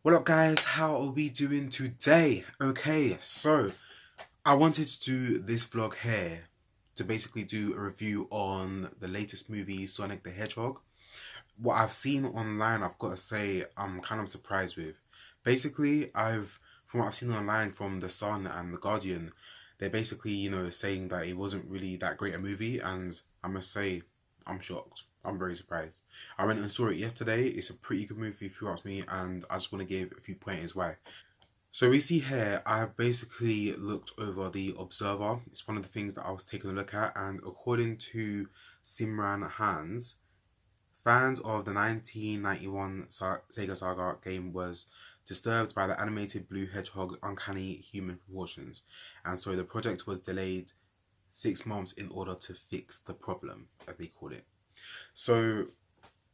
What up guys, how are we doing today? Okay, so I wanted to do this vlog here to basically do a review on the latest movie Sonic the Hedgehog. What I've seen online, I've got to say I'm kind of surprised with. Basically, from what I've seen online from The Sun and The Guardian, they're basically, saying that it wasn't really that great a movie, and I must say I'm shocked. I'm very surprised. I went and saw it yesterday. It's a pretty good movie if you ask me, and I just want to give a few pointers why. So we see here, I've basically looked over the Observer. It's one of the things that I was taking a look at, and according to Simran Hans, fans of the 1991 Sega Saga game was disturbed by the animated blue hedgehog uncanny human proportions, and so the project was delayed 6 months in order to fix the problem, as they call it. So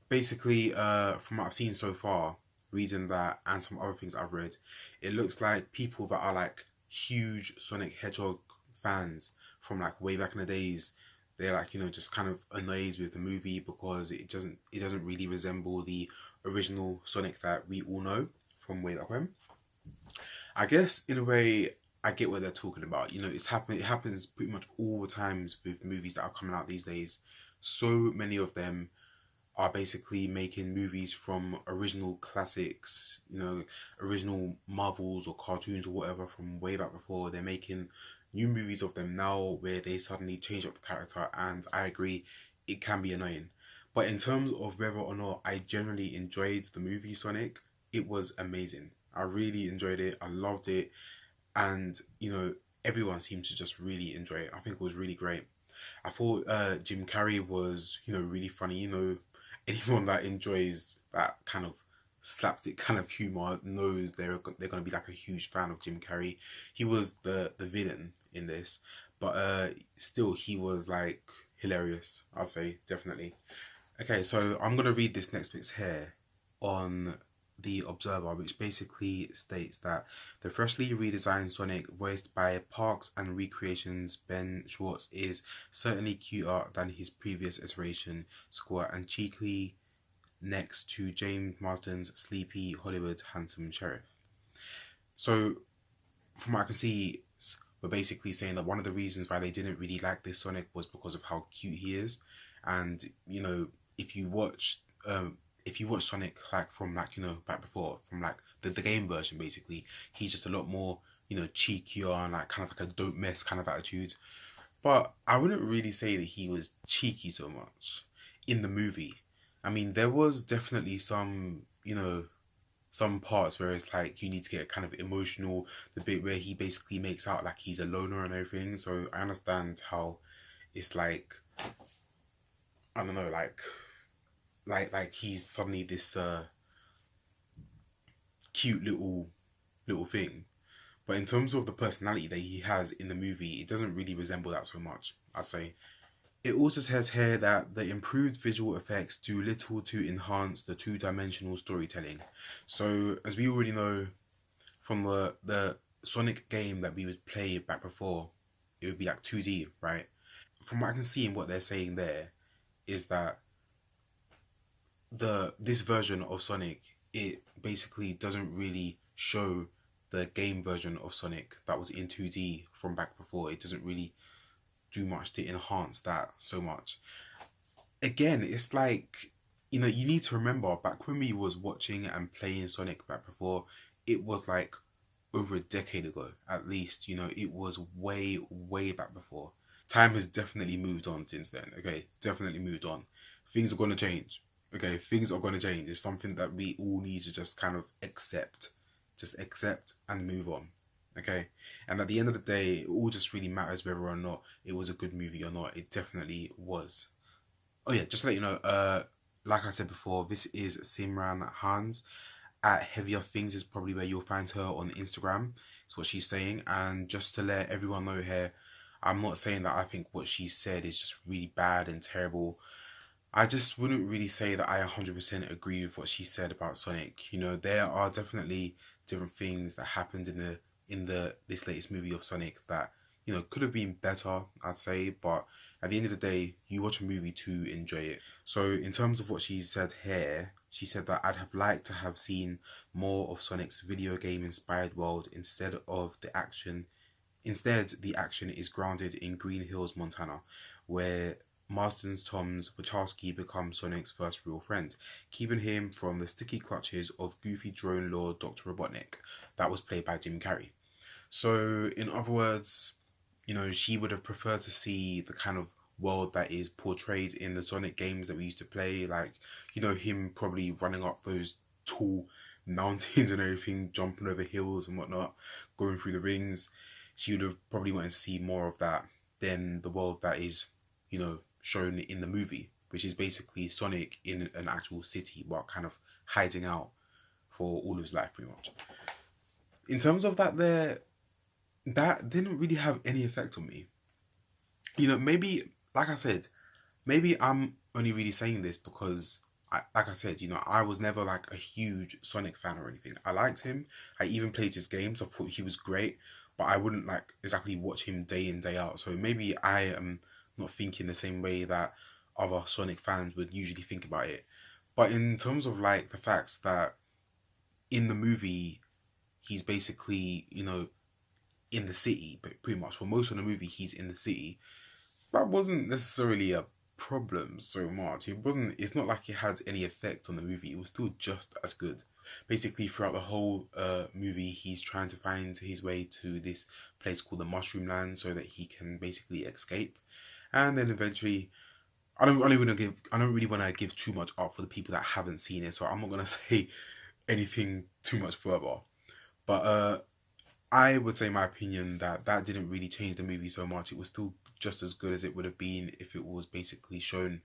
basically, from what I've seen so far, reading that and some other things I've read, it looks like people that are like huge Sonic Hedgehog fans from like way back in the days, they're like, just kind of annoyed with the movie because it doesn't really resemble the original Sonic that we all know from way back when. I guess in a way I get what they're talking about. It happens pretty much all the times with movies that are coming out these days. So many of them are basically making movies from original classics, original Marvels or cartoons or whatever from way back before. They're making new movies of them now where they suddenly change up the character, and I agree, it can be annoying. But in terms of whether or not I generally enjoyed the movie Sonic, it was amazing. I really enjoyed it. I loved it. And, everyone seemed to just really enjoy it. I think it was really great. I thought Jim Carrey was, really funny. Anyone that enjoys that kind of slapstick kind of humor knows they're gonna be like a huge fan of Jim Carrey. He was the villain in this, but still he was like hilarious. I'll say definitely. Okay, so I'm gonna read this next bit here on the Observer, which basically states that the freshly redesigned Sonic, voiced by Parks and Recreation's Ben Schwartz, is certainly cuter than his previous iteration, square and cheekily next to James Marsden's sleepy Hollywood handsome sheriff. So, from what I can see, we're basically saying that one of the reasons why they didn't really like this Sonic was because of how cute he is, and if you watch if you watch Sonic like from like back before from like the game version, basically he's just a lot more cheekier and like kind of like a don't mess kind of attitude. But I wouldn't really say that he was cheeky so much in the movie. I mean, there was definitely some parts where it's like you need to get kind of emotional. The bit where he basically makes out like he's a loner and everything. So I understand how it's like, I don't know, like he's suddenly this cute little thing. But in terms of the personality that he has in the movie, it doesn't really resemble that so much, I'd say. It also says here that the improved visual effects do little to enhance the two-dimensional storytelling. So, as we already know from the Sonic game that we would play back before, it would be like 2D, right? From what I can see and what they're saying there, is that this version of Sonic, it basically doesn't really show the game version of Sonic that was in 2D from back before. It doesn't really do much to enhance that so much. Again, it's like, you need to remember back when we was watching and playing Sonic back before, it was like over a decade ago at least. It was way back before. Time has definitely moved on since then. Okay, definitely moved on. Things are going to change. Okay, things are going to change. It's something that we all need to just kind of accept. Just accept and move on. Okay, and at the end of the day, it all just really matters whether or not it was a good movie or not. It definitely was. Oh yeah, just to let you know, like I said before, this is Simran Hans. At Heavier Things is probably where you'll find her on Instagram. It's what she's saying. And just to let everyone know here, I'm not saying that I think what she said is just really bad and terrible. I just wouldn't really say that I 100% agree with what she said about Sonic. There are definitely different things that happened in the this latest movie of Sonic that could have been better, I'd say. But at the end of the day, you watch a movie to enjoy it. So in terms of what she said here, she said that I'd have liked to have seen more of Sonic's video game inspired world Instead, the action is grounded in Green Hills, Montana, where Marston's Tom's Wachowski becomes Sonic's first real friend, keeping him from the sticky clutches of goofy drone lord Dr. Robotnik. That was played by Jim Carrey. So, in other words, she would have preferred to see the kind of world that is portrayed in the Sonic games that we used to play, like, him probably running up those tall mountains and everything, jumping over hills and whatnot, going through the rings. She would have probably wanted to see more of that than the world that is, shown in the movie, which is basically Sonic in an actual city while kind of hiding out for all of his life, pretty much. In terms of that didn't really have any effect on me. Maybe, like I said, maybe I'm only really saying this because, like I said, I was never like a huge Sonic fan or anything. I liked him. I even played his games. I thought he was great, but I wouldn't like exactly watch him day in, day out. So maybe I am not thinking the same way that other Sonic fans would usually think about it. But in terms of like the facts that in the movie, he's basically, in the city, but pretty much for most of the movie, he's in the city. That wasn't necessarily a problem so much. It's not like it had any effect on the movie. It was still just as good. Basically, throughout the whole movie, he's trying to find his way to this place called the Mushroom Land so that he can basically escape. And then eventually, I don't really want to give too much up for the people that haven't seen it, so I'm not gonna say anything too much further. But I would say my opinion that didn't really change the movie so much. It was still just as good as it would have been if it was basically shown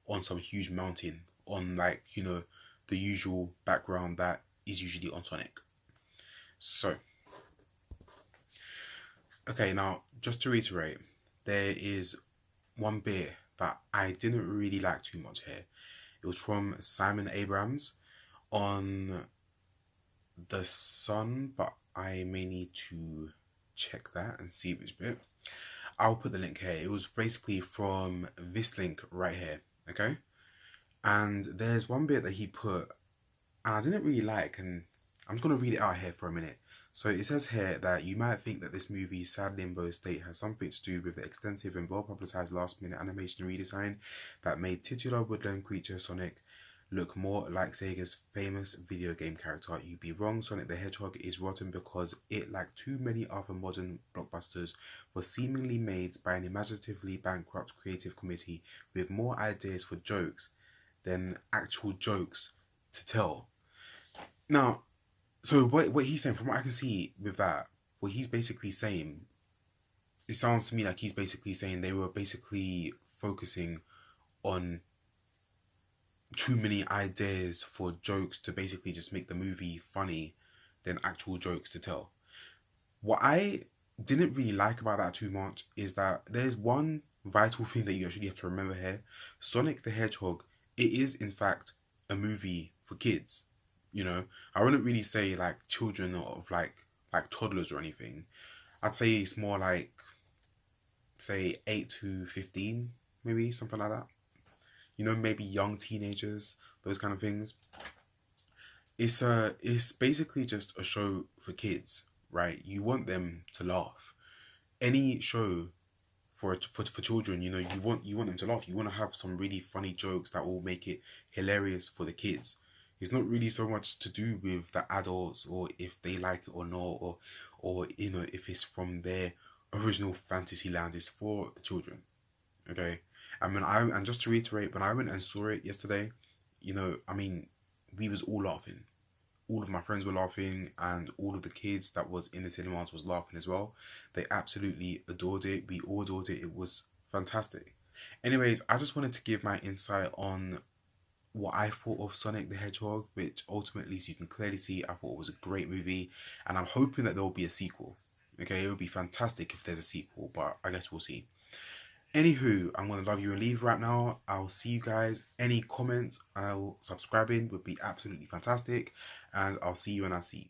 on some huge mountain on, like, the usual background that is usually on Sonic. So, okay, now just to reiterate, there is one bit that I didn't really like too much here. It was from Simon Abrams on the Sun, but I may need to check that and see which bit. I'll put the link here. It was basically from this link right here, okay? And there's one bit that he put, and I didn't really like, and I'm just going to read it out here for a minute. So it says here that you might think that this movie's sad limbo state has something to do with the extensive and well-publicized last-minute animation redesign that made titular woodland creature Sonic look more like Sega's famous video game character. You'd be wrong. Sonic the Hedgehog is rotten because it, like too many other modern blockbusters, was seemingly made by an imaginatively bankrupt creative committee with more ideas for jokes than actual jokes to tell. Now, so what he's saying, from what I can see with that, what he's basically saying, it sounds to me like he's basically saying they were basically focusing on too many ideas for jokes to basically just make the movie funny than actual jokes to tell. What I didn't really like about that too much is that there's one vital thing that you actually have to remember here. Sonic the Hedgehog, it is in fact a movie for kids. I wouldn't really say like children of like toddlers or anything. I'd say it's more like, say, 8 to 15, maybe something like that. Maybe young teenagers, those kind of things. It's basically just a show for kids, right? You want them to laugh. Any show for children, you want them to laugh. You want to have some really funny jokes that will make it hilarious for the kids. It's not really so much to do with the adults or if they like it or not, or if it's from their original fantasy land. It's for the children. Okay. And just to reiterate, when I went and saw it yesterday, we was all laughing. All of my friends were laughing, and all of the kids that was in the cinemas was laughing as well. They absolutely adored it. We all adored it. It was fantastic. Anyways, I just wanted to give my insight on what I thought of Sonic the Hedgehog, which ultimately, as you can clearly see, I thought it was a great movie, and I'm hoping that there will be a sequel. Okay, it would be fantastic if there's a sequel, but I guess we'll see. Anywho, I'm going to love you and leave right now. I'll see you guys. Any comments, subscribing would be absolutely fantastic. And I'll see you when I see you.